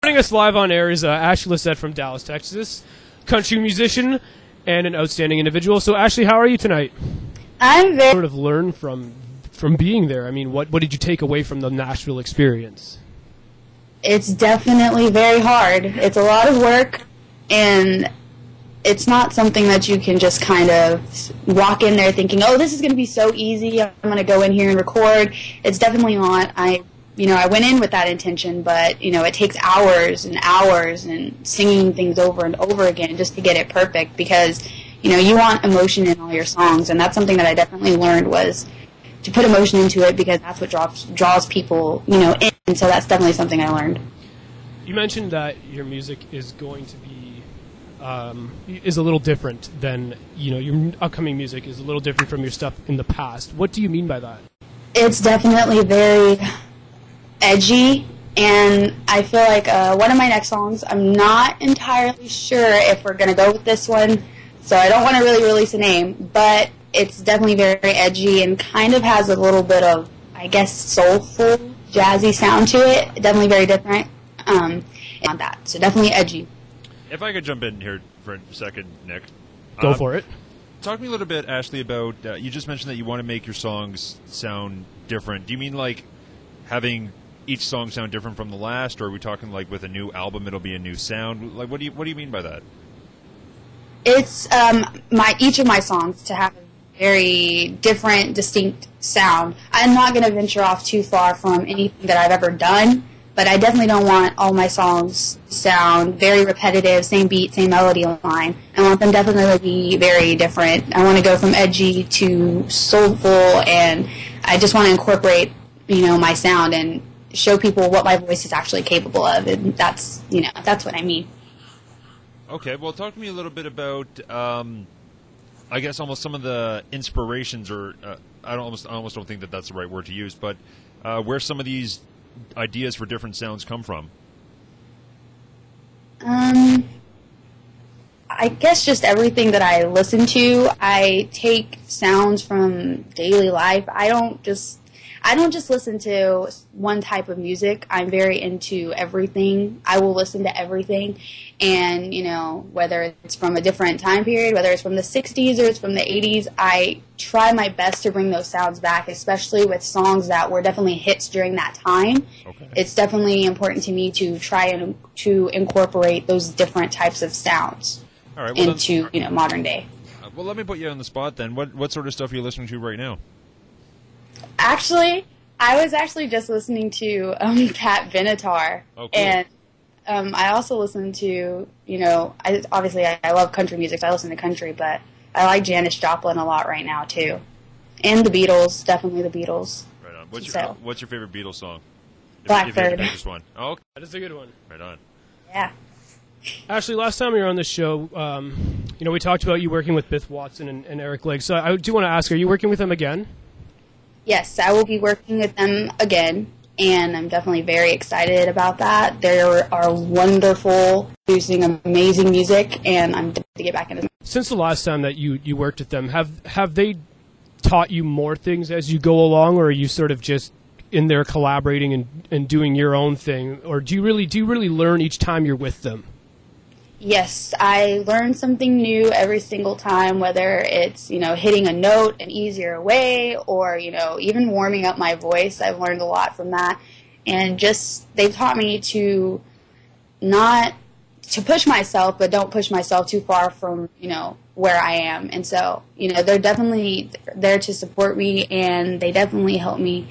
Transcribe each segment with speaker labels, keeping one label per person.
Speaker 1: Joining us live on air is Ashliegh Lisset from Dallas, Texas, country musician and an outstanding individual. So, Ashliegh, how are you tonight?
Speaker 2: I'm very...
Speaker 1: Sort of learn from being there. I mean, what did you take away from the Nashville experience?
Speaker 2: It's definitely very hard. It's a lot of work, and it's not something that you can just kind of walk in there thinking, oh, this is going to be so easy, I'm going to go in here and record. It's definitely not. I went in with that intention, but, it takes hours and hours and singing things over and over again just to get it perfect because, you want emotion in all your songs, and that's something that I definitely learned was to put emotion into it because that's what draws people, in, and so that's definitely something I learned.
Speaker 1: You mentioned that your music is going to be is a little different than, your upcoming music is a little different from your stuff in the past. What do you mean by that?
Speaker 2: It's definitely very edgy, and I feel like one of my next songs, I'm not entirely sure if we're going to go with this one, so I don't want to really release a name, but it's definitely very edgy and kind of has a little bit of, I guess, soulful, jazzy sound to it. Definitely very different on that, so definitely edgy.
Speaker 3: If I could jump in here for a second, Nick.
Speaker 1: Go for it.
Speaker 3: Talk to me a little bit, Ashliegh, about, you just mentioned that you want to make your songs sound different. Do you mean like having each song sound different from the last, or are we talking like with a new album it'll be a new sound? Like, what do you mean by that?
Speaker 2: It's each of my songs to have a very different, distinct sound. I'm not going to venture off too far from anything that I've ever done, but I definitely don't want all my songs to sound very repetitive, same beat, same melody line. I want them definitely to be very different. I want to go from edgy to soulful, and I just want to incorporate, my sound and show people what my voice is actually capable of, and that's what I mean.
Speaker 3: Okay, well, talk to me a little bit about, I guess, almost some of the inspirations, or I almost don't think that that's the right word to use, but where some of these ideas for different sounds come from.
Speaker 2: I guess just everything that I listen to. I take sounds from daily life. I don't just listen to one type of music. I'm very into everything. I will listen to everything. And, whether it's from a different time period, whether it's from the 60s or it's from the 80s, I try my best to bring those sounds back, especially with songs that were definitely hits during that time. Okay. It's definitely important to me to try and to incorporate those different types of sounds into, modern day.
Speaker 3: Well, let me put you on the spot then. What sort of stuff are you listening to right now?
Speaker 2: Actually, I was just listening to Pat Benatar,
Speaker 3: cool.
Speaker 2: And I also listen to, I love country music, so I listen to country, but I like Janis Joplin a lot right now too, and the Beatles, definitely the Beatles.
Speaker 3: Right on. What's your favorite Beatles song?
Speaker 2: Blackbird.
Speaker 3: If one. Oh, okay.
Speaker 1: That is a good one.
Speaker 3: Right on.
Speaker 2: Yeah.
Speaker 1: Ashliegh, last time you were on the show, we talked about you working with Biff Watson and Eric Legg. So I do want to ask, are you working with them again?
Speaker 2: Yes, I will be working with them again, and I'm definitely very excited about that. They are wonderful, producing amazing music, and I'm determined to get back into them.
Speaker 1: Since the last time that you worked with them, have they taught you more things as you go along, or are you sort of just in there collaborating and doing your own thing, or do you really learn each time you're with them?
Speaker 2: Yes, I learn something new every single time, whether it's, hitting a note an easier way or, even warming up my voice. I've learned a lot from that. And they've taught me to not to push myself, but don't push myself too far from, where I am. And so, they're definitely there to support me, and they definitely help me,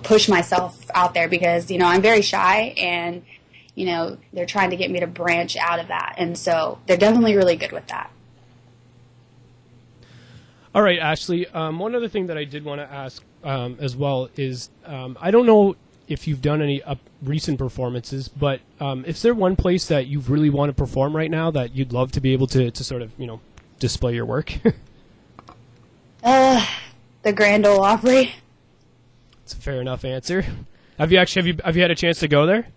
Speaker 2: push myself out there because, I'm very shy, and they're trying to get me to branch out of that. And so they're definitely really good with that.
Speaker 1: All right, Ashliegh. One other thing that I did want to ask as well is I don't know if you've done any recent performances, but is there one place that you really want to perform right now that you'd love to be able to sort of, display your work?
Speaker 2: The Grand Ole Opry.
Speaker 1: That's a fair enough answer. Have you had a chance to go there?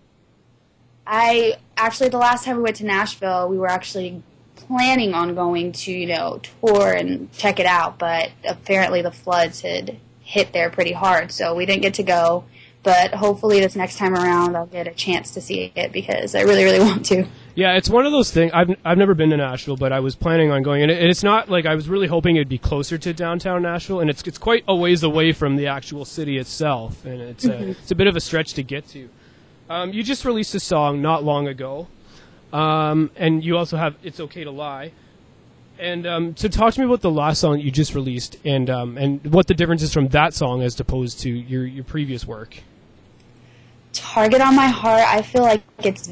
Speaker 2: The last time we went to Nashville, we were actually planning on going to, tour and check it out, but apparently the floods had hit there pretty hard, so we didn't get to go. but hopefully this next time around I'll get a chance to see it because I really, really want to.
Speaker 1: Yeah, it's one of those things. I've never been to Nashville, but I was planning on going, and it's not like I was really hoping it'd be closer to downtown Nashville, and it's quite a ways away from the actual city itself, and it's a bit of a stretch to get to. You just released a song not long ago, and you also have "It's Okay to Lie." And so talk to me about the last song you just released, and what the difference is from that song as opposed to your previous work.
Speaker 2: Target on My Heart, I feel like it's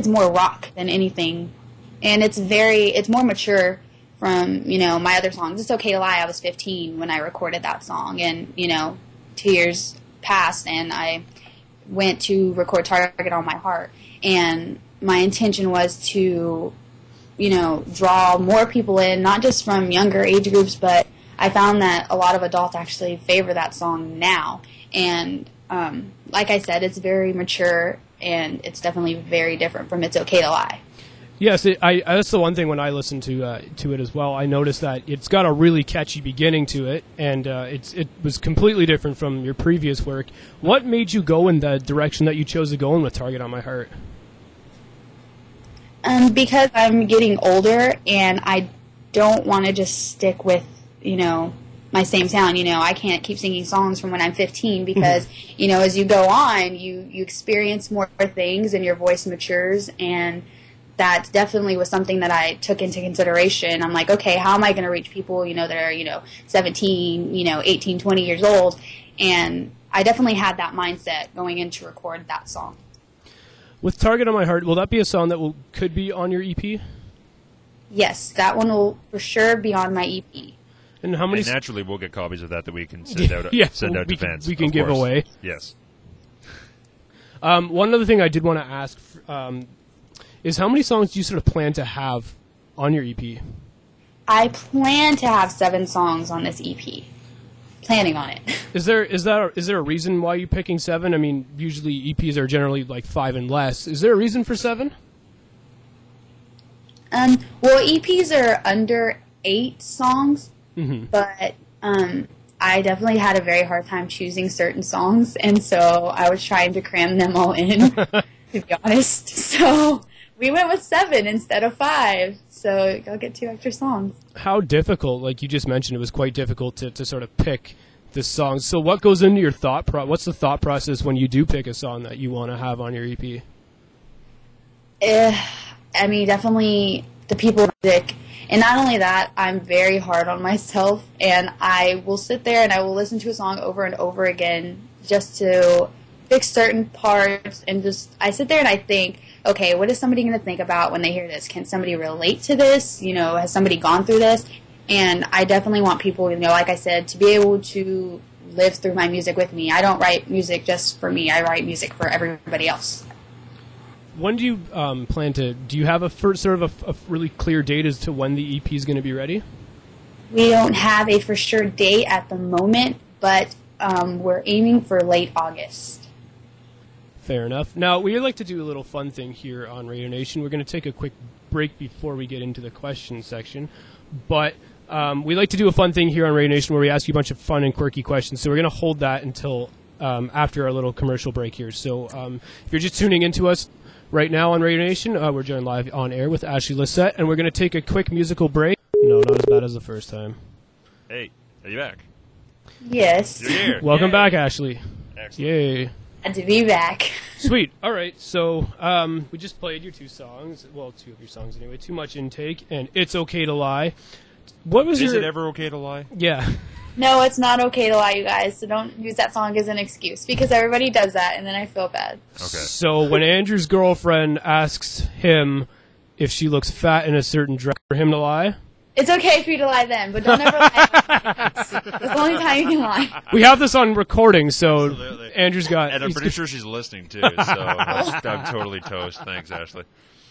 Speaker 2: more rock than anything, and it's more mature from my other songs. It's Okay to Lie, I was 15 when I recorded that song, and 2 years passed and I went to record Target on My Heart, and my intention was to draw more people in, not just from younger age groups, but I found that a lot of adults actually favor that song now, and like I said, it's very mature, and it's definitely very different from It's Okay to Lie.
Speaker 1: Yes, that's the one thing when I listen to it as well. I noticed that it's got a really catchy beginning to it, and it was completely different from your previous work. What made you go in the direction that you chose to go in with Target on My Heart?
Speaker 2: Because I'm getting older, and I don't want to just stick with, my same sound. I can't keep singing songs from when I'm 15 because, as you go on, you experience more things and your voice matures, and that definitely was something that I took into consideration. I'm like, okay, how am I going to reach people, that are, 17, 18, 20 years old? And I definitely had that mindset going in to record that song.
Speaker 1: With Target on My Heart, will that be a song that could be on your EP?
Speaker 2: Yes, that one will for sure be on my EP.
Speaker 1: And how many?
Speaker 3: And naturally, we'll get copies of that we can send out. Send out to fans.
Speaker 1: We can give away.
Speaker 3: Yes.
Speaker 1: One other thing I did want to ask is how many songs do you sort of plan to have on your EP?
Speaker 2: I plan to have 7 songs on this EP. Planning on it.
Speaker 1: Is there a reason why you're picking 7? I mean, usually EPs are generally like 5 and less. Is there a reason for 7?
Speaker 2: Well, EPs are under 8 songs, but I definitely had a very hard time choosing certain songs, and so I was trying to cram them all in, to be honest. So we went with 7 instead of 5, so I'll get 2 extra songs.
Speaker 1: How difficult, like you just mentioned, it was quite difficult to sort of pick the songs. So what goes into your what's the thought process when you do pick a song that you want to have on your EP?
Speaker 2: I mean, definitely the people music. And not only that, I'm very hard on myself, and I will sit there and I will listen to a song over and over again just to fix certain parts, and I sit there and I think, okay, what is somebody going to think about when they hear this? Can somebody relate to this? Has somebody gone through this? And I definitely want people, like I said, to be able to live through my music with me. I don't write music just for me. I write music for everybody else.
Speaker 1: When do you plan to? Do you have a really clear date as to when the EP is going to be ready?
Speaker 2: We don't have a for sure date at the moment, but we're aiming for late August.
Speaker 1: Fair enough. Now, we like to do a little fun thing here on Radio Nation. We're going to take a quick break before we get into the question section, but we like to do a fun thing here on Radio Nation where we ask you a bunch of fun and quirky questions. So we're going to hold that until after our little commercial break here. So if you're just tuning into us right now on Radio Nation, we're joined live on air with Ashliegh Lisset, and we're going to take a quick musical break. No, not as bad as the first time.
Speaker 3: Hey, are you back?
Speaker 2: Yes.
Speaker 3: You're here.
Speaker 1: Welcome back, Ashliegh.
Speaker 3: Excellent.
Speaker 1: Yay.
Speaker 2: Glad to be back.
Speaker 1: Sweet. All right. So we just played your 2 songs. Well, 2 of your songs anyway. Too Much Intake and It's Okay to Lie. What was
Speaker 3: Is it ever okay to lie?
Speaker 1: Yeah.
Speaker 2: No, it's not okay to lie, you guys. So don't use that song as an excuse because everybody does that, and then I feel bad.
Speaker 3: Okay.
Speaker 1: So when Andrew's girlfriend asks him if she looks fat in a certain dress, for him to lie?
Speaker 2: It's okay for you to lie then, but don't ever lie. That's the only time you can lie.
Speaker 1: We have this on recording, so
Speaker 3: Absolutely.
Speaker 1: Andrew's got...
Speaker 3: And I'm pretty sure she's listening, too, so I'm totally toast. Thanks, Ashley.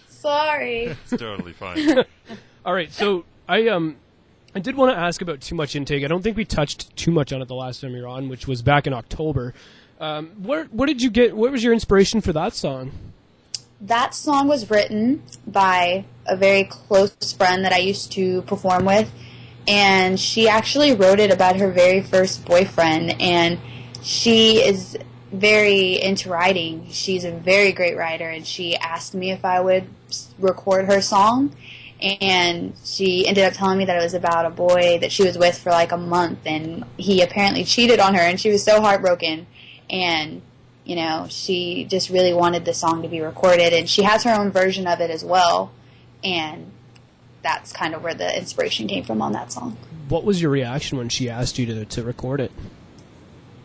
Speaker 2: Sorry.
Speaker 3: It's totally fine.
Speaker 1: All right, so I did want to ask about Too Much Intake. I don't think we touched too much on it the last time you were on, which was back in October. What did you get? What was your inspiration for that song?
Speaker 2: That song was written by a very close friend that I used to perform with, and she actually wrote it about her very first boyfriend, and she is very into writing. She's a very great writer, and she asked me if I would record her song. And she ended up telling me that it was about a boy that she was with for like a month, and he apparently cheated on her, and she was so heartbroken. And, you know, she just really wanted the song to be recorded, and she has her own version of it as well. And that's kind of where the inspiration came from on that song.
Speaker 1: What was your reaction when she asked you to record it?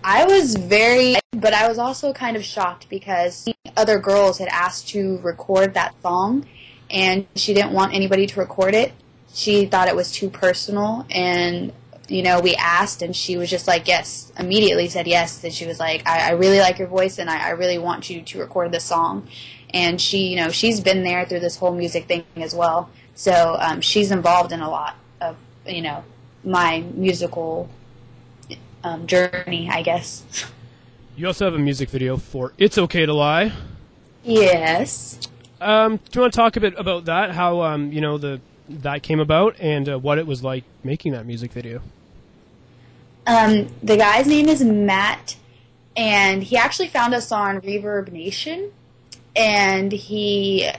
Speaker 2: I was but I was also kind of shocked because other girls had asked to record that song, and she didn't want anybody to record it. She thought it was too personal, and, you know, we asked, and she was just like, yes, immediately said yes. And she was like, I really like your voice, and I really want you to record this song. And she, you know, she's been there through this whole music thing as well. So she's involved in a lot of, you know, my musical journey, I guess.
Speaker 1: You also have a music video for It's Okay to Lie.
Speaker 2: Yes.
Speaker 1: Do you want to talk a bit about that? How you know that came about, and what it was like making that music video?
Speaker 2: The guy's name is Matt, and he actually found us on Reverb Nation, and he,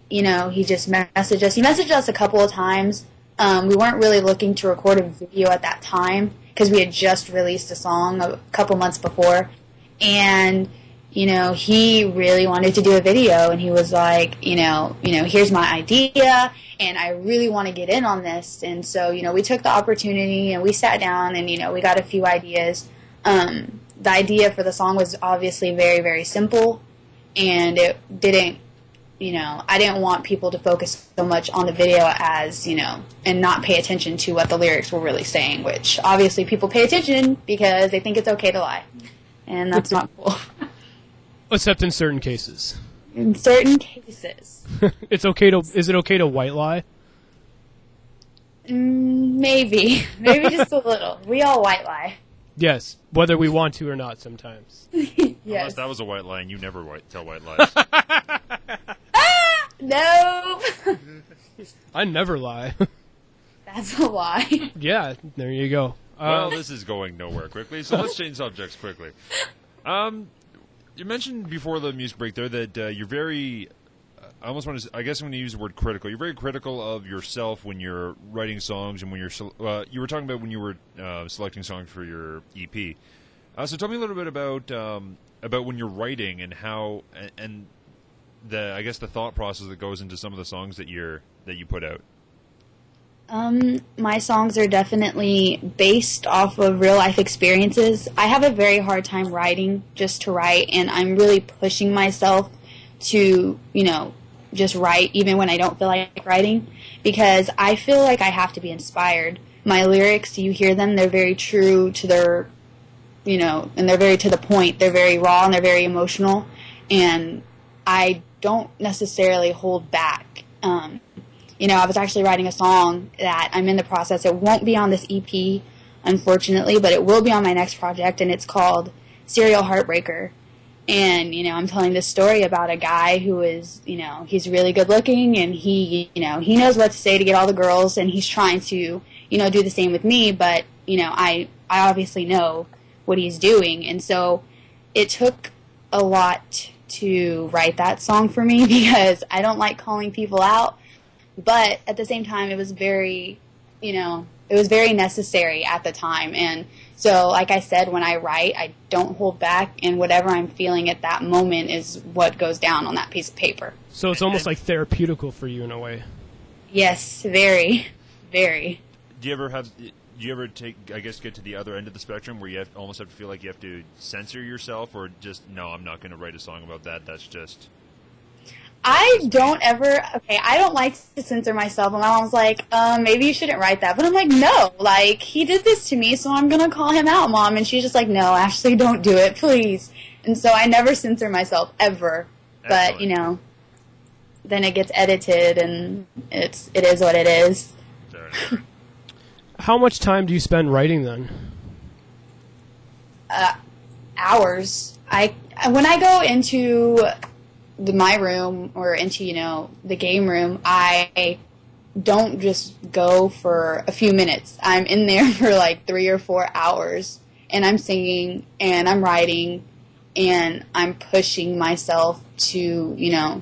Speaker 2: you know, he just messaged us. He messaged us a couple of times. We weren't really looking to record a video at that time because we had just released a song a couple months before, and, you know, he really wanted to do a video, and he was like, you know, here's my idea, and I really want to get in on this. And so, you know, we took the opportunity, and we sat down, and, you know, we got a few ideas. The idea for the song was obviously very, very simple, and it didn't, you know, I didn't want people to focus so much on the video as, you know, and not pay attention to what the lyrics were really saying, which obviously people pay attention because they think it's okay to lie. And that's not cool.
Speaker 1: Except in certain cases.
Speaker 2: In certain cases.
Speaker 1: Is it okay to white lie?
Speaker 2: Maybe. Maybe just a little. We all white lie.
Speaker 1: Yes, whether we want to or not sometimes.
Speaker 2: Yes.
Speaker 3: Unless that was a white lie and you never tell white lies.
Speaker 2: No.
Speaker 3: I
Speaker 1: never lie.
Speaker 2: That's a lie.
Speaker 1: Yeah, there you go.
Speaker 3: Well, this is going nowhere quickly, so let's change subjects quickly. You mentioned before the music break there that you're very, I almost want to, I guess I'm going to use the word critical. You're very critical of yourself when you're writing songs and when you're, you were talking about when you were selecting songs for your EP. So tell me a little bit about when you're writing and how, and the, I guess the thought process that goes into some of the songs that you put out.
Speaker 2: My songs are definitely based off of real life experiences. I have a very hard time writing just to write, and I'm really pushing myself to, you know, just write even when I don't feel like writing, because I feel like I have to be inspired. My lyrics, you hear them, they're very true to their, you know, and they're very to the point. They're very raw and they're very emotional, and I don't necessarily hold back. You know, I was actually writing a song that I'm in the process. It won't be on this EP, unfortunately, but it will be on my next project, and it's called Serial Heartbreaker. And, you know, I'm telling this story about a guy who is, you know, he's really good looking, and he, you know, he knows what to say to get all the girls, and he's trying to, you know, do the same with me, but, you know, I obviously know what he's doing. And so it took a lot to write that song for me because I don't like calling people out. But at the same time, it was very, you know, it was very necessary at the time. And so, like I said, when I write, I don't hold back, and whatever I'm feeling at that moment is what goes down on that piece of paper.
Speaker 1: So it's almost like therapeutical for you in a way.
Speaker 2: Yes, very, very.
Speaker 3: Do you ever take, I guess, get to the other end of the spectrum where you almost have to feel like you have to censor yourself, or just, no, I'm not going to write a song about that, that's just... I
Speaker 2: don't like to censor myself. And my mom's like, maybe you shouldn't write that. But I'm like, no, like, he did this to me, so I'm going to call him out, Mom. And she's just like, no, Ashley, don't do it, please. And so I never censor myself, ever. Excellent. But, you know, then it gets edited, and it is what it is.
Speaker 1: How much time do you spend writing, then?
Speaker 2: Hours. When I go into my room or into, you know, the game room, I don't just go for a few minutes. I'm in there for like 3 or 4 hours, and I'm singing and I'm writing and I'm pushing myself to,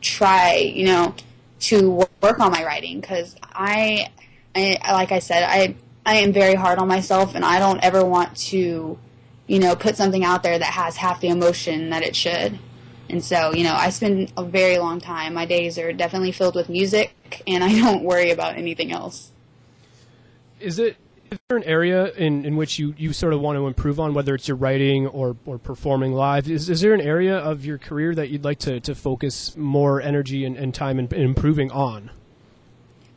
Speaker 2: try, to work on my writing, because I like I said, I am very hard on myself, and I don't ever want to, put something out there that has half the emotion that it should. And so, I spend a very long time. My days are definitely filled with music, and I don't worry about anything else.
Speaker 1: Is there an area in which you sort of want to improve on, whether it's your writing or performing live? Is there an area of your career that you'd like to focus more energy and time in improving on?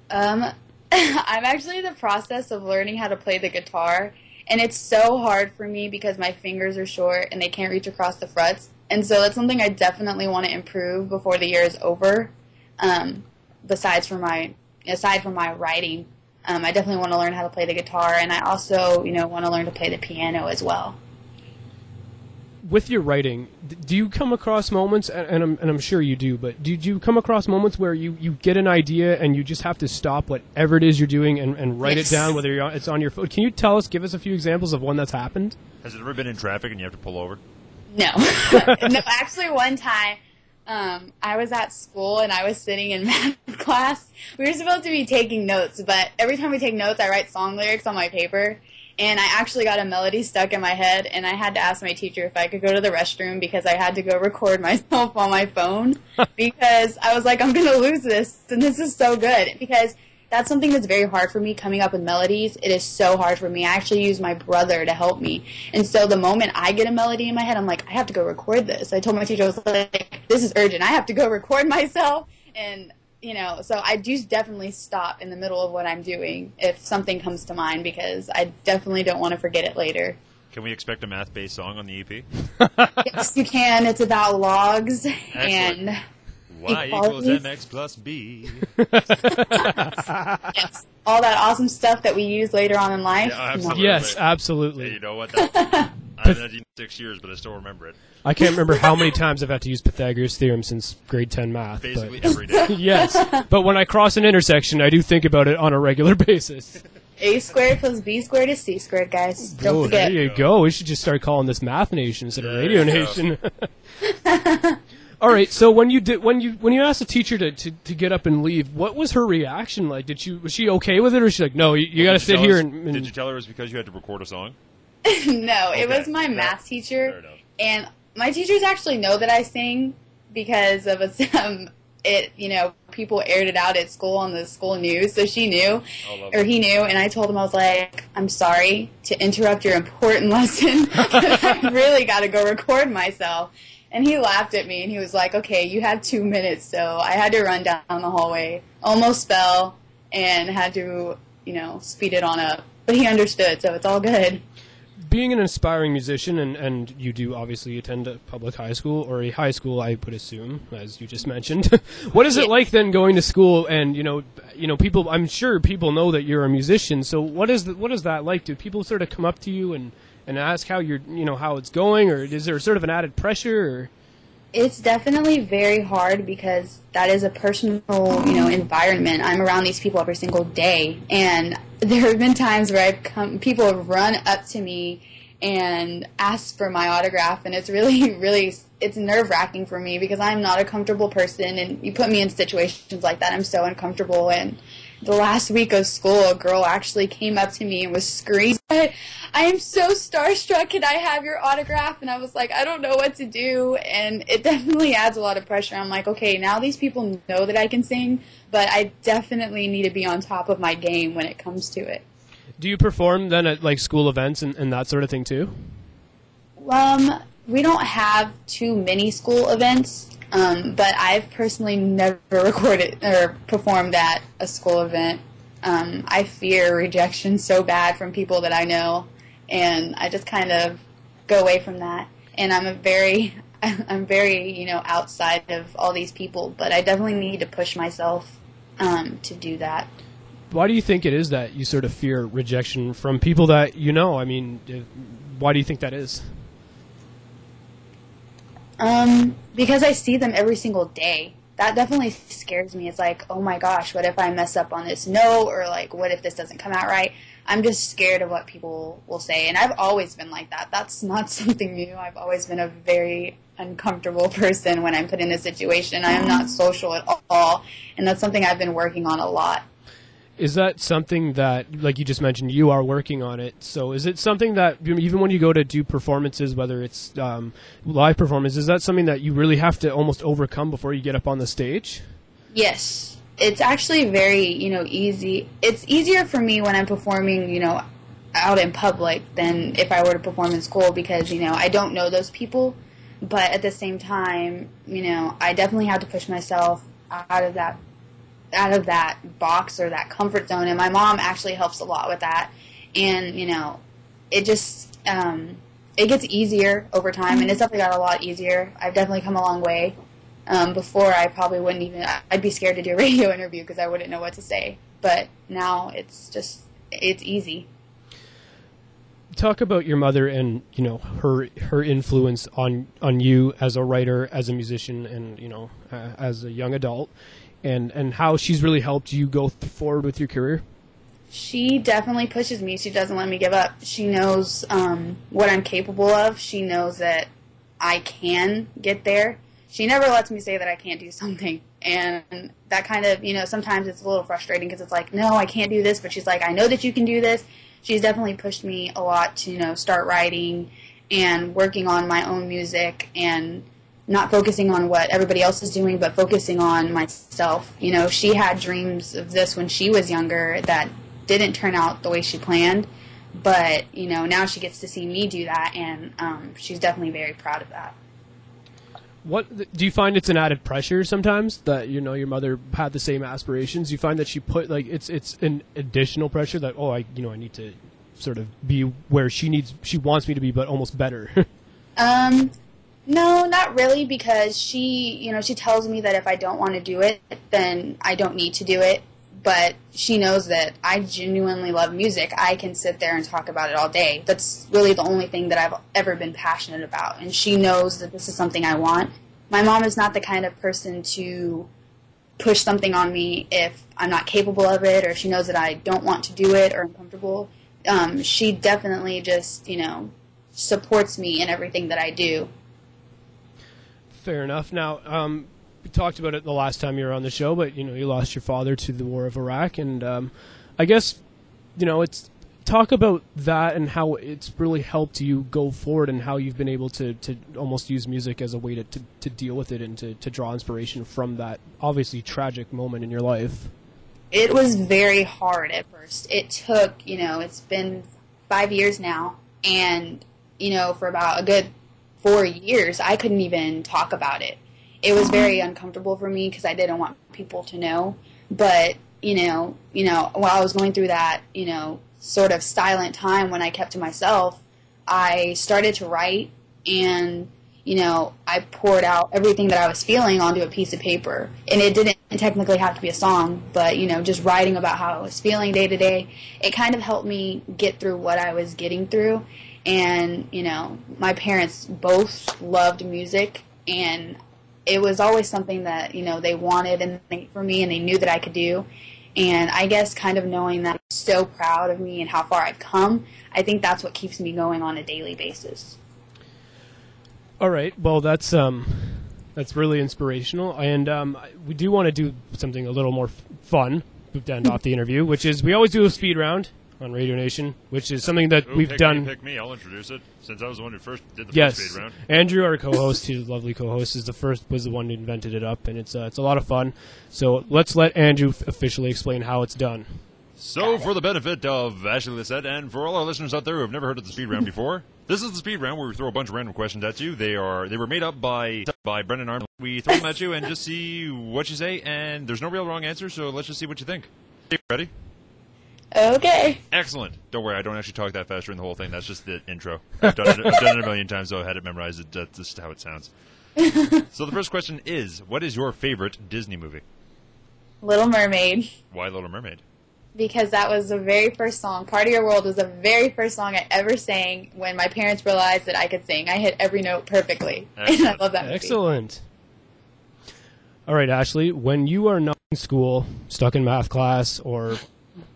Speaker 2: I'm actually in the process of learning how to play the guitar, and it's so hard for me because my fingers are short and they can't reach across the frets. And so that's something I definitely want to improve before the year is over. Aside from my writing, I definitely want to learn how to play the guitar, and I also, want to learn to play the piano as well.
Speaker 1: With your writing, do you come across moments, and I'm sure you do, but do you come across moments where you get an idea and you just have to stop whatever it is you're doing and write it down, whether it's on your phone? Can you give us a few examples of one that's happened?
Speaker 3: Has it ever been in traffic and you have to pull over?
Speaker 2: No. No, actually one time, I was at school and I was sitting in math class. We were supposed to be taking notes, but every time we take notes, I write song lyrics on my paper. And I actually got a melody stuck in my head, and I had to ask my teacher if I could go to the restroom because I had to go record myself on my phone because I was like, I'm going to lose this, and this is so good. Because that's something that's very hard for me, coming up with melodies. It is so hard for me. I actually use my brother to help me. And so the moment I get a melody in my head, I'm like, I have to go record this. I told my teacher, I was like, this is urgent. I have to go record myself. And so I do definitely stop in the middle of what I'm doing if something comes to mind, because I definitely don't want to forget it later.
Speaker 3: Can we expect a math-based song on the EP?
Speaker 2: Yes, you can. It's about logs.
Speaker 3: Excellent.
Speaker 2: And
Speaker 3: Y equals mx plus b.
Speaker 2: Yes, all that awesome stuff that we use later on in life.
Speaker 3: Yeah, absolutely.
Speaker 1: Yes, absolutely.
Speaker 3: Hey, you know what? I haven't had it in 6 years, but I still remember it.
Speaker 1: I can't remember how many times I've had to use Pythagoras' theorem since grade 10 math.
Speaker 3: Basically every day.
Speaker 1: Yes, but when I cross an intersection, I do think about it on a regular basis.
Speaker 2: A squared plus B squared is C squred, guys. Don't forget.
Speaker 1: There you go. We should just start calling this Math Nation instead of Radio Nation. All right. So when you asked the teacher to get up and leave, what was her reaction like? Was she okay with it, or was she like, no, you got to sit here and?
Speaker 3: Did you tell her it was because you had to record a song?
Speaker 2: No, it was my math teacher, and my teachers actually know that I sing because of people aired it out at school on the school news, so she knew, or he knew, and I told him, I was like, I'm sorry to interrupt your important lesson, but I really got to go record myself. And he laughed at me, and he was like, okay, you had 2 minutes, so I had to run down the hallway, almost fell, and had to, speed it on up. But he understood, so it's all good.
Speaker 1: Being an aspiring musician, and you do obviously attend a public high school, or a high school, I would assume, as you just mentioned. What is it like then going to school and, people, I'm sure people know that you're a musician, so what is that like? Do people sort of come up to you and ask how you're, how it's going, or is there sort of an added pressure? Or?
Speaker 2: It's definitely very hard because that is a personal, environment. I'm around these people every single day, and there have been times where people have run up to me and asked for my autograph, and it's really, really, it's nerve-wracking for me because I'm not a comfortable person, and you put me in situations like that, I'm so uncomfortable. And the last week of school, a girl actually came up to me and was screaming, I am so starstruck, can I have your autograph? And I was like, I don't know what to do, and it definitely adds a lot of pressure. I'm like, okay, now these people know that I can sing, but I definitely need to be on top of my game when it comes to it.
Speaker 1: Do you perform then at like school events and that sort of thing too?
Speaker 2: We don't have too many school events. But I've personally never recorded or performed at a school event. I fear rejection so bad from people that I know, and I just kind of go away from that. And I'm very, outside of all these people, but I definitely need to push myself to do that.
Speaker 1: Why do you think it is that you sort of fear rejection from people that you know? I mean, why do you think that is?
Speaker 2: Because I see them every single day. That definitely scares me. It's like, oh my gosh, what if I mess up on this note? Or like, what if this doesn't come out right? I'm just scared of what people will say. And I've always been like that. That's not something new. I've always been a very uncomfortable person when I'm put in a situation. I am not social at all, and that's something I've been working on a lot.
Speaker 1: Is that something that, like you just mentioned, you are working on it? So is it something that, even when you go to do performances, whether it's live performance, is that something that you really have to almost overcome before you get up on the stage?
Speaker 2: Yes. It's actually very, easy. It's easier for me when I'm performing, out in public than if I were to perform in school because, I don't know those people. But at the same time, I definitely had to push myself out of that box or that comfort zone. And my mom actually helps a lot with that. And, it just, it gets easier over time. And it's definitely got a lot easier. I've definitely come a long way. Before I probably wouldn't even, I'd be scared to do a radio interview because I wouldn't know what to say. But now it's easy.
Speaker 1: Talk about your mother and, her influence on you as a writer, as a musician, and, as a young adult, and how she's really helped you go forward with your career.
Speaker 2: She definitely pushes me. She doesn't let me give up. She knows what I'm capable of. She knows that I can get there. She never lets me say that I can't do something. And that kind of, sometimes it's a little frustrating because it's like, no, I can't do this. But she's like, I know that you can do this. She's definitely pushed me a lot to, start writing and working on my own music and not focusing on what everybody else is doing, but focusing on myself. She had dreams of this when she was younger that didn't turn out the way she planned. But, now she gets to see me do that, and she's definitely very proud of that.
Speaker 1: What do you find it's an added pressure sometimes that your mother had the same aspirations? You find that she put it's an additional pressure that I need to sort of be where she wants me to be, but almost better.
Speaker 2: No, not really, because she tells me that if I don't want to do it, then I don't need to do it. But she knows that I genuinely love music. I can sit there and talk about it all day. That's really the only thing that I've ever been passionate about. And she knows that this is something I want. My mom is not the kind of person to push something on me if I'm not capable of it, or she knows that I don't want to do it or I'm comfortable. She definitely just, supports me in everything that I do.
Speaker 1: Fair enough. Now, we talked about it the last time you were on the show, but you lost your father to the war of Iraq, and I guess it's talk about that and how it's really helped you go forward, and how you've been able to almost use music as a way to deal with it and to draw inspiration from that obviously tragic moment in your life.
Speaker 2: It was very hard at first. It took it's been 5 years now, and for about a good 4 years I couldn't even talk about it. It was very uncomfortable for me because I didn't want people to know. But, while I was going through that, sort of silent time when I kept to myself, I started to write, and, I poured out everything that I was feeling onto a piece of paper. And it didn't technically have to be a song, but, just writing about how I was feeling day to day, it kind of helped me get through what I was getting through. And, my parents both loved music, and it was always something that, they wanted for me, and they knew that I could do. And I guess kind of knowing that I'm so proud of me and how far I've come, I think that's what keeps me going on a daily basis.
Speaker 1: All right. Well, that's really inspirational. And we do want to do something a little more fun to end off the interview, which is we always do a speed round on Radio Nation, which is something that we've done.
Speaker 3: Pick me. I'll introduce it, since I was the one who first did the
Speaker 1: yes.
Speaker 3: first speed round.
Speaker 1: Andrew, our co-host, who's a lovely co-host, was the one who invented it up, and it's a lot of fun. So let's let Andrew officially explain how it's done.
Speaker 3: So, for the benefit of Ashliegh Lisset and for all our listeners out there who have never heard of the speed round before, this is the speed round where we throw a bunch of random questions at you. They were made up by Brendan Arm. We throw them at you and just see what you say, and there's no real wrong answer, so let's just see what you think. Ready?
Speaker 2: Okay.
Speaker 3: Excellent. Don't worry, I don't actually talk that fast during the whole thing. That's just the intro. I've done it a million times, so I had it memorized. That's just how it sounds. So the first question is, what is your favorite Disney movie?
Speaker 2: Little Mermaid.
Speaker 3: Why Little Mermaid?
Speaker 2: Because that was the very first song. Part of Your World was the very first song I ever sang when my parents realized that I could sing. I hit every note perfectly. And I love that movie.
Speaker 1: Excellent. All right, Ashliegh, when you are not in school, stuck in math class, or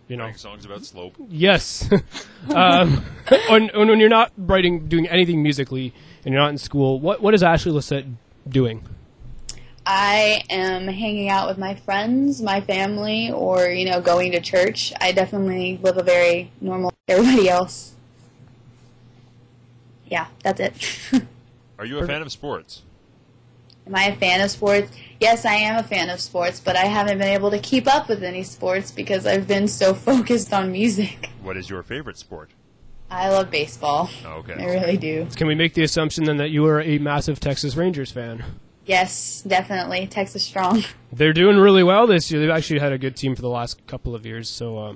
Speaker 1: you know,
Speaker 3: Writing songs about slope.
Speaker 1: yes. When you're not doing anything musically, and you're not in school, what is Ashliegh Lisset doing?
Speaker 2: I am hanging out with my friends, my family, or, going to church. I definitely live a very normal everybody else. Yeah, that's it.
Speaker 3: Are you a fan of sports?
Speaker 2: Am I a fan of sports? Yes, I am a fan of sports, but I haven't been able to keep up with any sports because I've been so focused on music.
Speaker 3: What is your favorite sport?
Speaker 2: I love baseball.
Speaker 3: Oh, okay.
Speaker 2: I really do.
Speaker 1: Can we make the assumption then that you are a massive Texas Rangers fan?
Speaker 2: Yes, definitely. Texas strong.
Speaker 1: They're doing really well this year. They've actually had a good team for the last couple of years, so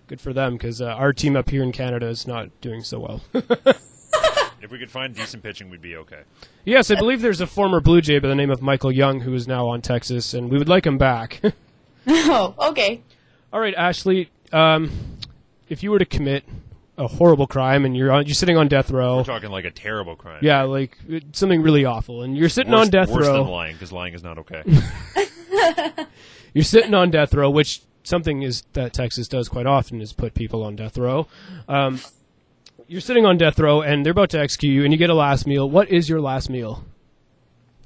Speaker 1: good for them because our team up here in Canada is not doing so well.
Speaker 3: If we could find decent pitching, we'd be okay.
Speaker 1: Yes, I believe there's a former Blue Jay by the name of Michael Young who is now on Texas, and we would like him back.
Speaker 2: Oh, okay.
Speaker 1: All right, Ashliegh, if you were to commit a horrible crime and you're sitting on death row.
Speaker 3: We're talking like a terrible crime.
Speaker 1: Yeah, like something really awful, and you're sitting on death
Speaker 3: worse
Speaker 1: row.
Speaker 3: Than lying, because lying is not okay.
Speaker 1: You're sitting on death row, which something is that Texas does quite often is put people on death row. You're sitting on death row, and they're about to execute you, and you get a last meal. What is your last meal?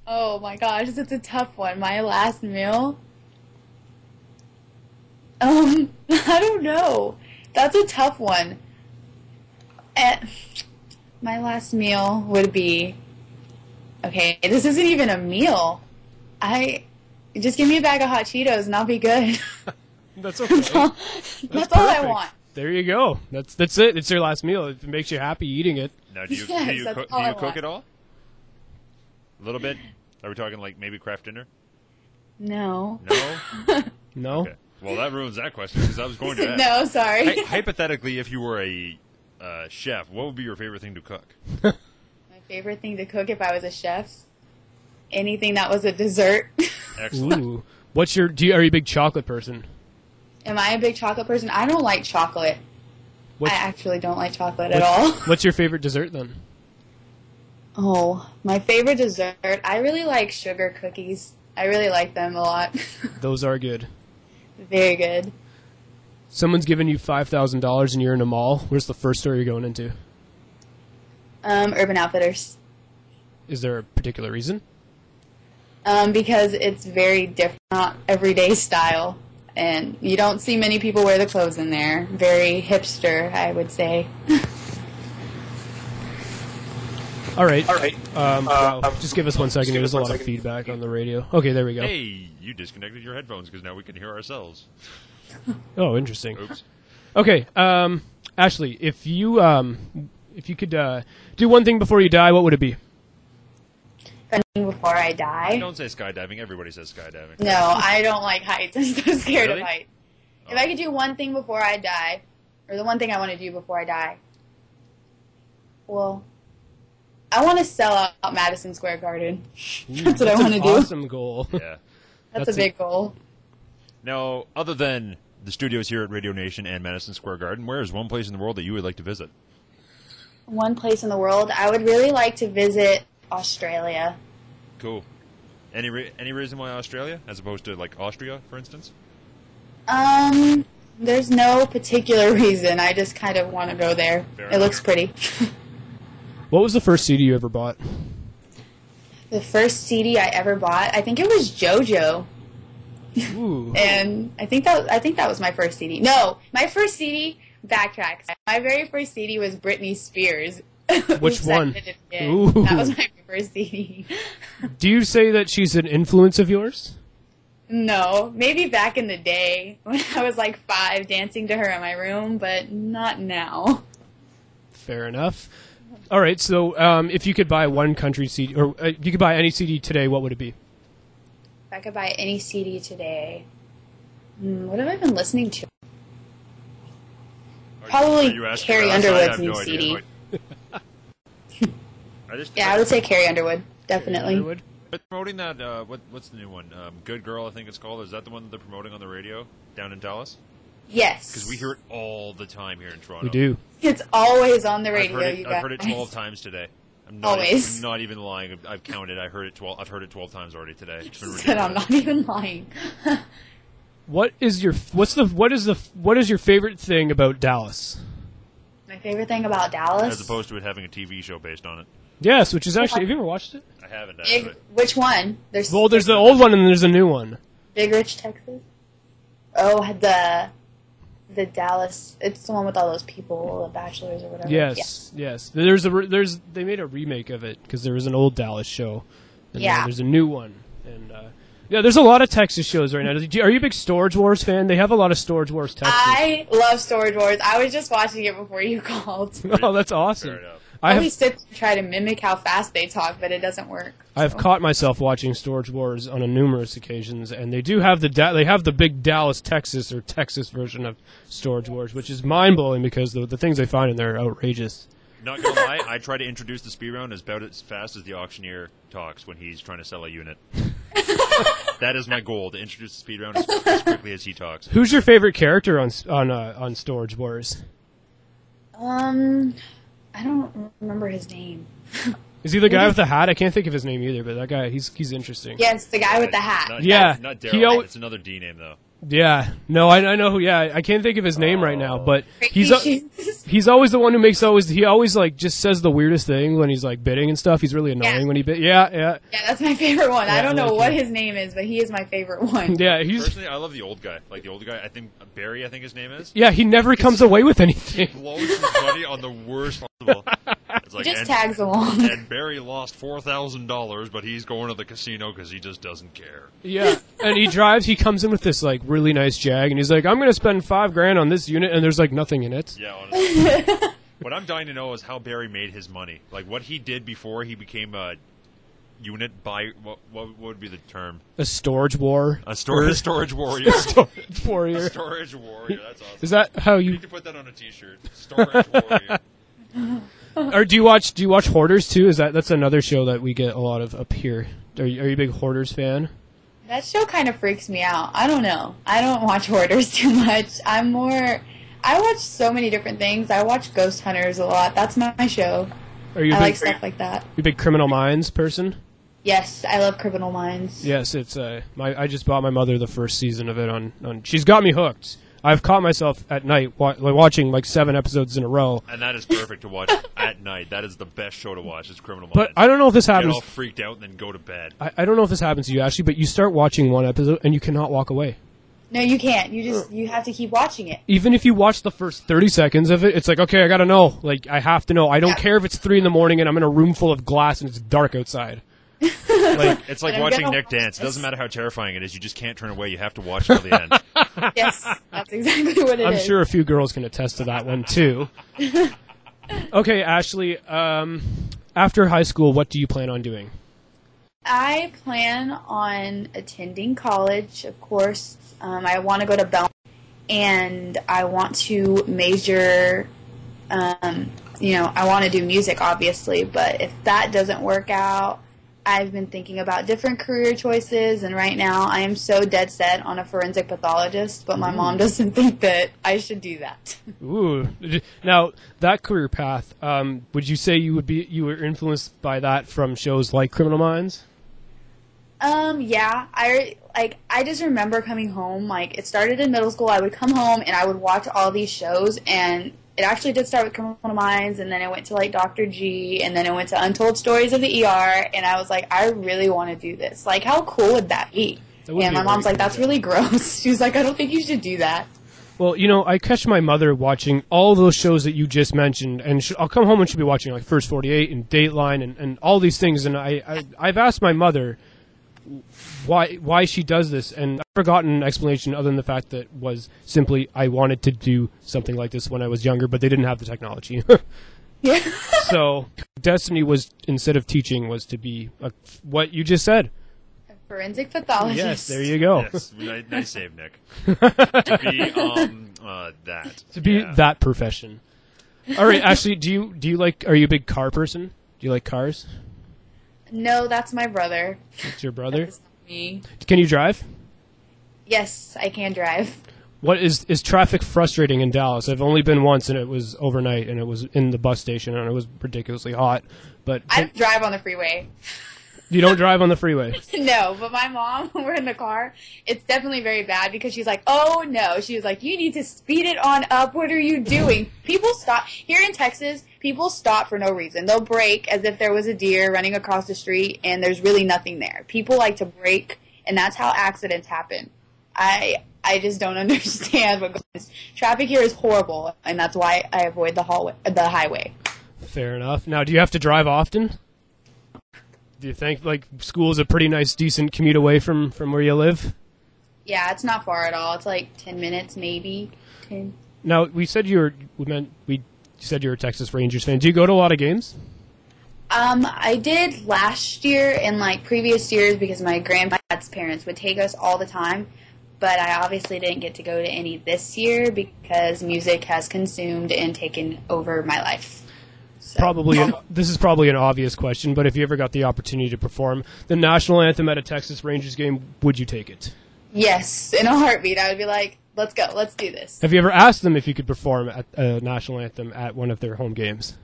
Speaker 2: Oh my gosh, that's a tough one. My last meal? I don't know. That's a tough one. My last meal would be... Okay, this isn't even a meal. Just give me a bag of hot Cheetos and I'll be good.
Speaker 1: That's okay.
Speaker 2: That's all I want.
Speaker 1: There you go. That's it. It's your last meal. If it makes you happy eating it.
Speaker 3: Now, do you cook it all? A little bit? Are we talking like maybe craft dinner?
Speaker 2: No.
Speaker 3: No?
Speaker 1: No?
Speaker 3: Okay. Well, that ruins that question because I was going to ask.
Speaker 2: No, sorry.
Speaker 3: Hypothetically, if you were a chef, what would be your favorite thing to cook?
Speaker 2: My favorite thing to cook if I was a chef? Anything that was a dessert.
Speaker 3: Excellent.
Speaker 1: Ooh. Are you a big chocolate person?
Speaker 2: Am I a big chocolate person? I don't like chocolate. I actually don't like chocolate at all.
Speaker 1: What's your favorite dessert then?
Speaker 2: Oh, my favorite dessert? I really like sugar cookies. I really like them a lot.
Speaker 1: Those are good.
Speaker 2: Very good.
Speaker 1: Someone's giving you $5,000 and you're in a mall. Where's the first store you're going into?
Speaker 2: Urban Outfitters.
Speaker 1: Is there a particular reason?
Speaker 2: Because it's very different, not everyday style. And you don't see many people wear the clothes in there. Very hipster, I would say.
Speaker 1: All right. Wow. Just give us 1 second. There's a lot of feedback on the radio. Okay, there we go.
Speaker 3: Hey, you disconnected your headphones because now we can hear ourselves.
Speaker 1: Oh, interesting.
Speaker 3: Oops.
Speaker 1: Okay, Ashliegh, if you could do one thing before you die, what would it be?
Speaker 2: Before I die?
Speaker 3: Don't say skydiving. Everybody says skydiving.
Speaker 2: No, I don't like heights. I'm so scared
Speaker 3: Really?
Speaker 2: of heights. If I could do one thing before I die, or the one thing I want to do before I die, well, I want to sell out Madison Square Garden. That's what I want to do.
Speaker 1: Awesome goal.
Speaker 3: Yeah.
Speaker 2: That's a big goal.
Speaker 3: Now, other than the studios here at Radio Nation and Madison Square Garden, where is one place in the world that you would like to visit?
Speaker 2: One place in the world, I would really like to visit Australia.
Speaker 3: Cool. Any reason why Australia, as opposed to like Austria, for instance?
Speaker 2: There's no particular reason. I just kind of want to go there. It looks pretty.
Speaker 1: What was the first CD you ever bought?
Speaker 2: The first CD I ever bought, I think it was JoJo.
Speaker 1: Ooh.
Speaker 2: And I think that was my first CD. No, my first CD, backtracks. My very first CD was Britney Spears.
Speaker 1: Which one?
Speaker 2: Ooh. That was my first CD.
Speaker 1: Do you say that she's an influence of yours?
Speaker 2: No, maybe back in the day when I was like 5 dancing to her in my room, but not now.
Speaker 1: Fair enough. All right, so if you could buy one country CD, or if you could buy any CD today, what would it be?
Speaker 2: If I could buy any CD today, what have I been listening to? Probably Carrie Underwood's new CD. I would say Carrie Underwood, definitely.
Speaker 1: Underwood?
Speaker 3: But promoting that, what's the new one? Good Girl, I think it's called. Is that the one that they're promoting on the radio down in Dallas?
Speaker 2: Yes.
Speaker 3: Because we hear it all the time here in Toronto.
Speaker 1: We do.
Speaker 2: It's always on the radio.
Speaker 3: I've heard it 12 times today. I'm not even lying. I've counted. I've heard it 12 times already today. It's been ridiculous.
Speaker 2: I'm not even lying.
Speaker 1: What is your favorite thing about Dallas?
Speaker 2: My favorite thing about Dallas?
Speaker 3: As opposed to it having a TV show based on it.
Speaker 1: Yes, which is actually. Have you ever watched it?
Speaker 3: I haven't, actually.
Speaker 2: Which one?
Speaker 1: There's the old one and there's a new one.
Speaker 2: Big Rich, Texas? Oh, the Dallas. It's the one with all those people, the bachelors or whatever.
Speaker 1: Yes. They made a remake of it because there was an old Dallas show. And there's a new one. And there's a lot of Texas shows right now. Are you a big Storage Wars fan? They have a lot of Storage Wars Texas.
Speaker 2: I love Storage Wars. I was just watching it before you called.
Speaker 1: Oh, that's awesome.
Speaker 2: I always sit to try to mimic how fast they talk, but it doesn't work.
Speaker 1: I've caught myself watching Storage Wars on numerous occasions, and they do have the big Dallas, Texas, or Texas version of Storage Wars, which is mind-blowing because the things they find in there are outrageous.
Speaker 3: Not gonna lie, I try to introduce the speed round about as fast as the auctioneer talks when he's trying to sell a unit. That is my goal, to introduce the speed round as quickly as he talks.
Speaker 1: Who's your favorite character on Storage Wars?
Speaker 2: I don't remember his name.
Speaker 1: Is he the guy with the hat? I can't think of his name either, but that guy, he's interesting.
Speaker 2: Yes, the guy with the hat.
Speaker 3: Not
Speaker 1: Daryl.
Speaker 3: It's another D name, though.
Speaker 1: Yeah. No, I know who, I can't think of his name right now, but he's always the one who he always, like, just says the weirdest thing when he's, like, bidding and stuff. He's really annoying when he bid. Yeah.
Speaker 2: Yeah, that's my favorite one. I don't know what his name is, but he is my favorite one.
Speaker 1: Yeah,
Speaker 3: Personally, I love the old guy. Like, the old guy, Barry, I think his name is.
Speaker 1: Yeah, he never comes away with anything.
Speaker 3: He blows his money on the worst possible. It's like,
Speaker 2: he just tags along.
Speaker 3: And Barry lost $4,000, but he's going to the casino because he just doesn't care.
Speaker 1: Yeah, and he comes in with this, like, really nice Jag, and he's like, I'm going to spend $5,000 on this unit, and there's, like, nothing in it.
Speaker 3: Yeah, honestly. What I'm dying to know is how Barry made his money. Like, what he did before he became a unit buyer. What would be the term?
Speaker 1: A storage war.
Speaker 3: A storage warrior.
Speaker 1: Storage warrior.
Speaker 3: A storage warrior. That's awesome.
Speaker 1: Is that how you...
Speaker 3: need to put that on a T-shirt. Storage warrior.
Speaker 1: Or do you watch Hoarders too? That's another show that we get a lot of up here. Are you a big Hoarders fan?
Speaker 2: That show kind of freaks me out. I don't know. I don't watch Hoarders too much. I watch so many different things. I watch Ghost Hunters a lot. That's my show. I like stuff like that.
Speaker 1: You a big Criminal Minds person?
Speaker 2: Yes, I love Criminal Minds.
Speaker 1: Yes, it's I just bought my mother the first season of it on she's got me hooked. I've caught myself at night watching like 7 episodes in a row.
Speaker 3: And that is perfect to watch at night. That is the best show to watch. It's Criminal Minds.
Speaker 1: But I don't know if this happens.
Speaker 3: Get all freaked out and then go to bed.
Speaker 1: I don't know if this happens to you, Ashley, but you start watching one episode and you cannot walk away.
Speaker 2: No, you can't. You have to keep watching it.
Speaker 1: Even if you watch the first 30 seconds of it, it's like, okay, I gotta know. Like, I have to know. I don't care if it's 3 in the morning and I'm in a room full of glass and it's dark outside.
Speaker 3: It's like watching Nick dance. It doesn't matter how terrifying it is. You just can't turn away. You have to watch till the end.
Speaker 2: Yes, that's exactly what it is.
Speaker 1: I'm sure a few girls can attest to that one, too. Okay, Ashley, after high school, what do you plan on doing?
Speaker 2: I plan on attending college, of course. I want to go to Belmont, and I want to major, I want to do music, obviously, but if that doesn't work out, I've been thinking about different career choices, and right now I am so dead set on a forensic pathologist, but my mom doesn't think that I should do that. Ooh.
Speaker 1: Now, that career path, would you say you were influenced by that from shows like Criminal Minds?
Speaker 2: Yeah. I just remember coming home, like, it started in middle school. I would come home and I would watch all these shows, and it actually did start with Criminal Minds, and then it went to, like, Dr. G, and then it went to Untold Stories of the ER, and I was like, I really want to do this. Like, how cool would that be? And my mom's like, that's really gross. She was like, I don't think you should do that.
Speaker 1: Well, I catch my mother watching all those shows that you just mentioned, and I'll come home and she'll be watching, like, First 48 and Dateline and all these things, and I've asked my mother why she does this, and I've forgotten an explanation other than the fact that was simply I wanted to do something like this when I was younger, but they didn't have the technology.
Speaker 2: Yeah.
Speaker 1: So destiny was, instead of teaching, was to be what you just said.
Speaker 2: A forensic pathologist.
Speaker 1: Yes, there you go.
Speaker 3: Yes, nice save, Nick. To be that.
Speaker 1: To be that profession. All right, Ashley, are you a big car person? Do you like cars?
Speaker 2: No, that's my brother.
Speaker 1: It's your brother?
Speaker 2: That's me.
Speaker 1: Can you drive?
Speaker 2: Yes, I can drive.
Speaker 1: What is traffic frustrating in Dallas? I've only been once, and it was overnight, and it was in the bus station, and it was ridiculously hot. But
Speaker 2: I don't drive on the freeway.
Speaker 1: You don't drive on the freeway?
Speaker 2: No, but my mom, when we're in the car, it's definitely very bad because she's like, oh no. She was like, you need to speed it on up. What are you doing? People stop. Here in Texas, people stop for no reason. They'll brake as if there was a deer running across the street and there's really nothing there. People like to brake, and that's how accidents happen. I just don't understand what goes on. Traffic here is horrible, and that's why I avoid the highway.
Speaker 1: Fair enough. Now, do you have to drive often? Do you think, like, school is a pretty nice, decent commute away from where you live?
Speaker 2: Yeah, it's not far at all. It's like 10 minutes, maybe. 10.
Speaker 1: Now, we said you were a Texas Rangers fan. Do you go to a lot of games?
Speaker 2: I did last year and, like, previous years because my grandpa's parents would take us all the time. But I obviously didn't get to go to any this year because music has consumed and taken over my life. So.
Speaker 1: This is probably an obvious question, but if you ever got the opportunity to perform the national anthem at a Texas Rangers game, would you take it?
Speaker 2: Yes, in a heartbeat. I would be like, let's go, let's do this.
Speaker 1: Have you ever asked them if you could perform at a national anthem at one of their home games?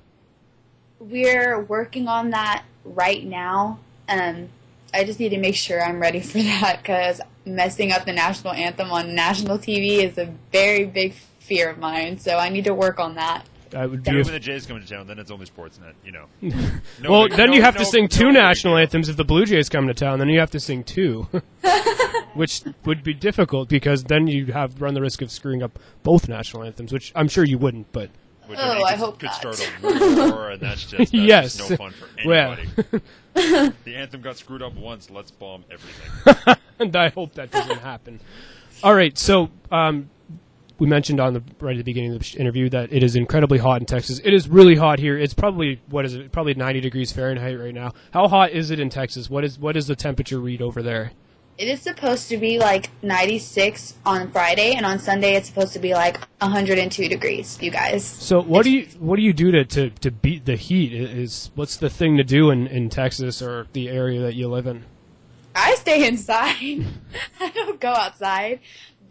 Speaker 2: We're working on that right now. I just need to make sure I'm ready for that because messing up the national anthem on national TV is a very big fear of mine, so I need to work on that.
Speaker 3: When the Jays come to town, then it's only Sportsnet, you know.
Speaker 1: Well, then you have to sing two national anthems if the Blue Jays come to town. Then you have to sing two, which would be difficult because then you run the risk of screwing up both national anthems, which I'm sure you wouldn't. But
Speaker 2: I hope
Speaker 3: could
Speaker 2: not.
Speaker 3: Start a war, and that's just
Speaker 1: yes.
Speaker 3: no fun for anybody. The anthem got screwed up once. Let's bomb everything.
Speaker 1: And I hope that doesn't happen. All right, so. We mentioned right at the beginning of the interview that it is incredibly hot in Texas. It is really hot here. It's probably, probably 90 degrees Fahrenheit right now. How hot is it in Texas? What is the temperature read over there?
Speaker 2: It is supposed to be like 96 on Friday, and on Sunday it's supposed to be like 102 degrees, you guys.
Speaker 1: So what do you do to beat the heat? What's the thing to do in Texas or the area that you live in?
Speaker 2: I stay inside. I don't go outside.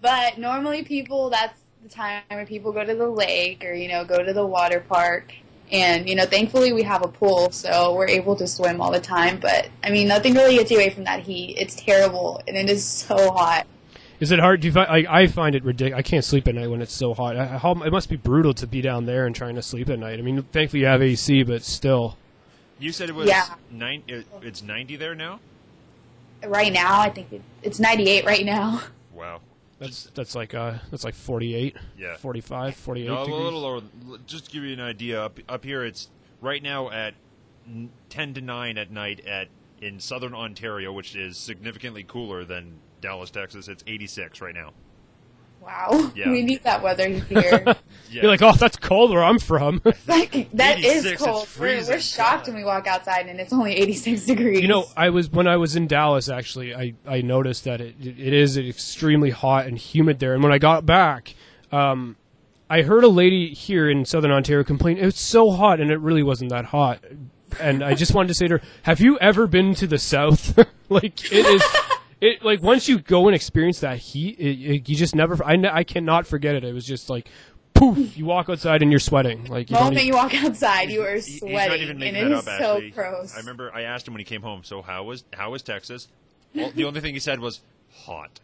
Speaker 2: But normally that's the time when people go to the lake or, go to the water park. And, thankfully we have a pool, so we're able to swim all the time. But, nothing really gets you away from that heat. It's terrible, and it is so hot.
Speaker 1: Is it hard? Do you find, I find it ridiculous. I can't sleep at night when it's so hot. It must be brutal to be down there and trying to sleep at night. Thankfully you have AC, but still.
Speaker 3: You said it was it's 90 there now?
Speaker 2: Right now, I think it's 98 right now.
Speaker 3: Wow.
Speaker 1: That's like 48,
Speaker 3: yeah,
Speaker 1: 45, 48
Speaker 3: no,
Speaker 1: degrees.
Speaker 3: A little lower. Just to give you an idea, up here it's right now at 10 to 9 at night in southern Ontario, which is significantly cooler than Dallas, Texas. It's 86 right now.
Speaker 2: Wow.
Speaker 3: Yeah.
Speaker 2: We need that weather here.
Speaker 3: Yeah.
Speaker 1: You're like, oh, that's cold where I'm from.
Speaker 2: That is cold.
Speaker 3: Freezing.
Speaker 2: We're shocked when we walk outside and it's only 86 degrees.
Speaker 1: When I was in Dallas, actually, I noticed that it is extremely hot and humid there. And when I got back, I heard a lady here in Southern Ontario complain, it was so hot, and it really wasn't that hot. And I just wanted to say to her, have you ever been to the South? It is... once you go and experience that heat, you just never. I cannot forget it. It was just like, poof! You walk outside and you're sweating.
Speaker 2: The moment you walk outside, you are sweating,
Speaker 3: he's not even making
Speaker 2: and
Speaker 3: that
Speaker 2: it is
Speaker 3: up,
Speaker 2: so
Speaker 3: Ashley.
Speaker 2: gross.
Speaker 3: I remember I asked him when he came home. So how was Texas? Well, the only thing he said was hot.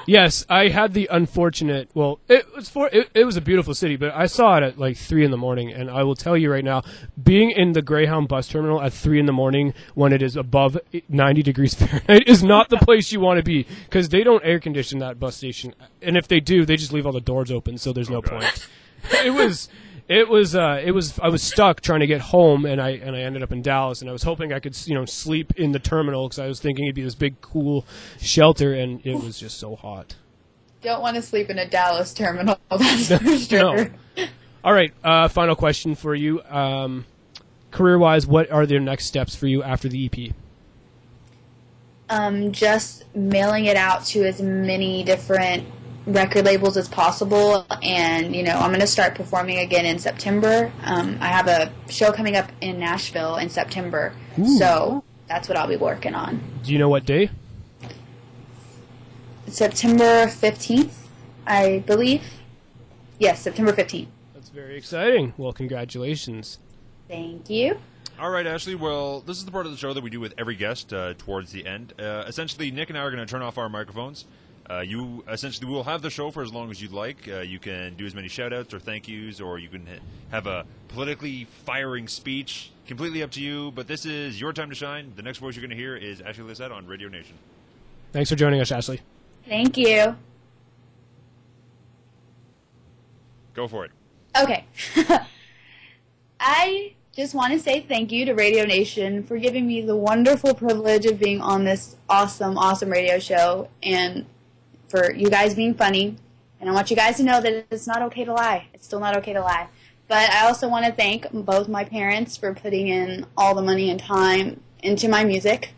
Speaker 1: Yes, I had the unfortunate. Well, it was a beautiful city, but I saw it at like 3 a.m, and I will tell you right now, being in the Greyhound bus terminal at 3 a.m. when it is above 90 degrees Fahrenheit is not the place you want to be because they don't air condition that bus station, and if they do, they just leave all the doors open, so there's no point. I was stuck trying to get home, and I ended up in Dallas, and I was hoping I could, sleep in the terminal because I was thinking it'd be this big, cool shelter, and it was just so hot.
Speaker 2: Don't want to sleep in a Dallas terminal, that's for sure.
Speaker 1: No. All right, final question for you. Career-wise, what are the next steps for you after the EP?
Speaker 2: Just mailing it out to as many different record labels as possible, and I'm going to start performing again in September. I have a show coming up in Nashville in September. Ooh. So that's what I'll be working on.
Speaker 1: Do you know what day?
Speaker 2: September 15th, I believe. Yes, September 15th.
Speaker 1: That's very exciting. Well, congratulations.
Speaker 2: Thank you.
Speaker 3: All right, Ashley. Well, this is the part of the show that we do with every guest towards the end. Essentially, Nick and I are going to turn off our microphones. You essentially will have the show for as long as you'd like. You can do as many shout-outs or thank yous, or you can have a politically firing speech. Completely up to you, but this is your time to shine. The next voice you're going to hear is Ashliegh Lisset on Radio Nation.
Speaker 1: Thanks for joining us, Ashley.
Speaker 2: Thank you.
Speaker 3: Go for it.
Speaker 2: Okay. I just want to say thank you to Radio Nation for giving me the wonderful privilege of being on this awesome, awesome radio show, and for you guys being funny. And I want you guys to know that it's not okay to lie. It's still not okay to lie. But I also want to thank both my parents for putting in all the money and time into my music.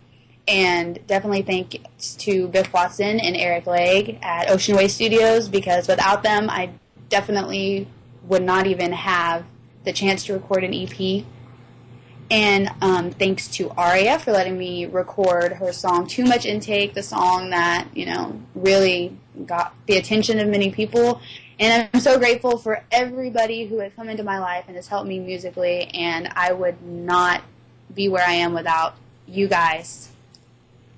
Speaker 2: And definitely thanks to Biff Watson and Eric Legg at Ocean Way Studios, because without them, I definitely would not even have the chance to record an EP. And thanks to Aria for letting me record her song Too Much Intake, the song that, really got the attention of many people. And I'm so grateful for everybody who has come into my life and has helped me musically, and I would not be where I am without you guys.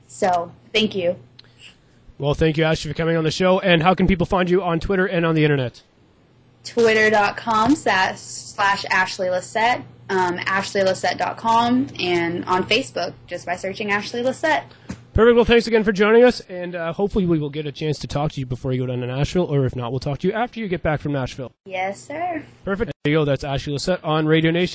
Speaker 2: So, thank you.
Speaker 1: Well, thank you, Ashley, for coming on the show. And how can people find you on Twitter and on the internet?
Speaker 2: Twitter.com/Ashliegh Lisset, AshliegLisset.com, and on Facebook, just by searching Ashliegh Lisset.
Speaker 1: Perfect. Well, thanks again for joining us, and hopefully we will get a chance to talk to you before you go down to Nashville, or if not, we'll talk to you after you get back from Nashville.
Speaker 2: Yes, sir.
Speaker 1: Perfect. There you go. That's Ashliegh Lisset on Radio Nation.